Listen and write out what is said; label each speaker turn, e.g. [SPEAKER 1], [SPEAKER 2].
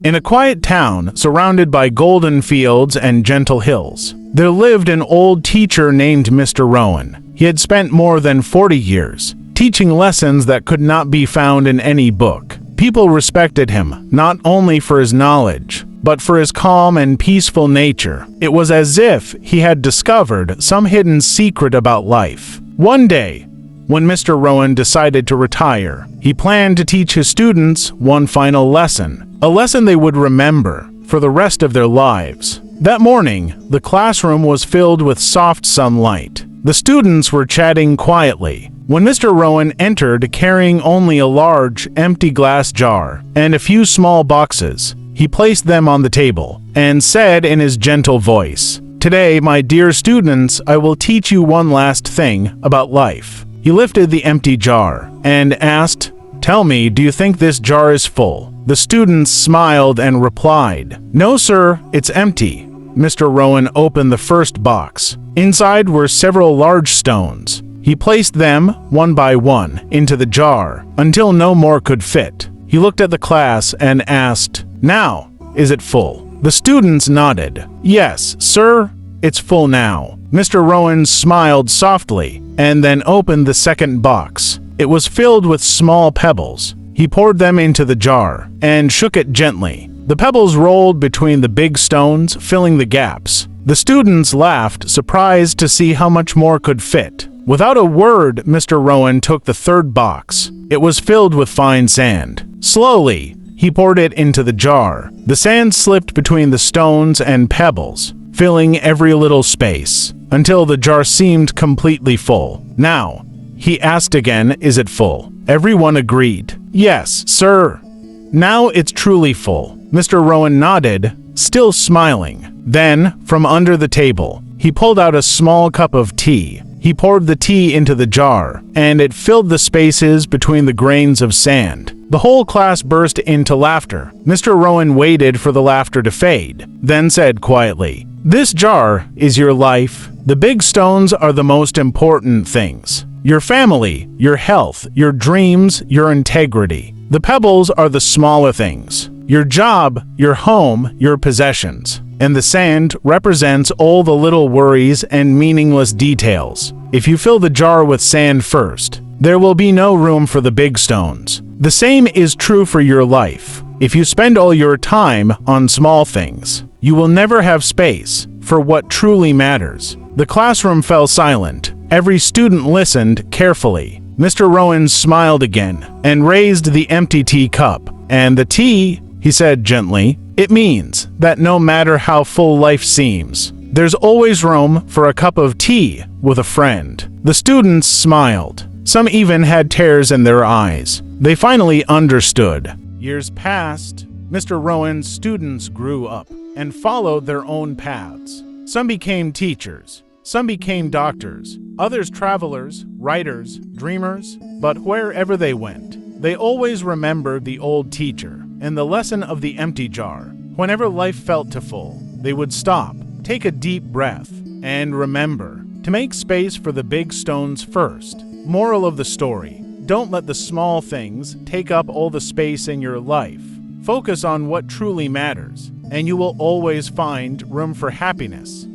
[SPEAKER 1] In a quiet town surrounded by golden fields and gentle hills, there lived an old teacher named Mr. Rowan. He had spent more than 40 years teaching lessons that could not be found in any book. People respected him, not only for his knowledge, but for his calm and peaceful nature. It was as if he had discovered some hidden secret about life. One day, when Mr. Rowan decided to retire, he planned to teach his students one final lesson, a lesson they would remember for the rest of their lives. That morning, the classroom was filled with soft sunlight. The students were chatting quietly when Mr. Rowan entered carrying only a large, empty glass jar and a few small boxes. He placed them on the table and said in his gentle voice, "Today, my dear students, I will teach you one last thing about life." He lifted the empty jar and asked, "Tell me, do you think this jar is full?" The students smiled and replied, "No, sir, it's empty." Mr. Rowan opened the first box. Inside were several large stones. He placed them, one by one, into the jar until no more could fit. He looked at the class and asked, "Now, is it full?" The students nodded. "Yes, sir, it's full now." Mr. Rowan smiled softly and then opened the second box. It was filled with small pebbles. He poured them into the jar and shook it gently. The pebbles rolled between the big stones, filling the gaps. The students laughed, surprised to see how much more could fit. Without a word, Mr. Rowan took the third box. It was filled with fine sand. Slowly, he poured it into the jar. The sand slipped between the stones and pebbles, filling every little space, until the jar seemed completely full. "Now," he asked again, "is it full?" Everyone agreed. "Yes, sir. Now it's truly full." Mr. Rowan nodded, still smiling. Then, from under the table, he pulled out a small cup of tea. He poured the tea into the jar, and it filled the spaces between the grains of sand. The whole class burst into laughter. Mr. Rowan waited for the laughter to fade, then said quietly, "This jar is your life. The big stones are the most important things. Your family, your health, your dreams, your integrity. The pebbles are the smaller things. Your job, your home, your possessions. And the sand represents all the little worries and meaningless details. If you fill the jar with sand first, there will be no room for the big stones. The same is true for your life. If you spend all your time on small things, you will never have space for what truly matters." The classroom fell silent. Every student listened carefully. Mr. Rowan smiled again and raised the empty tea cup. "And the tea," he said gently, "it means that no matter how full life seems, there's always room for a cup of tea with a friend." The students smiled. Some even had tears in their eyes. They finally understood. Years passed. Mr. Rowan's students grew up and followed their own paths. Some became teachers. Some became doctors. Others travelers, writers, dreamers. But wherever they went, they always remembered the old teacher and the lesson of the empty jar. Whenever life felt too full, they would stop, take a deep breath, and remember to make space for the big stones first. Moral of the story: don't let the small things take up all the space in your life. Focus on what truly matters, and you will always find room for happiness.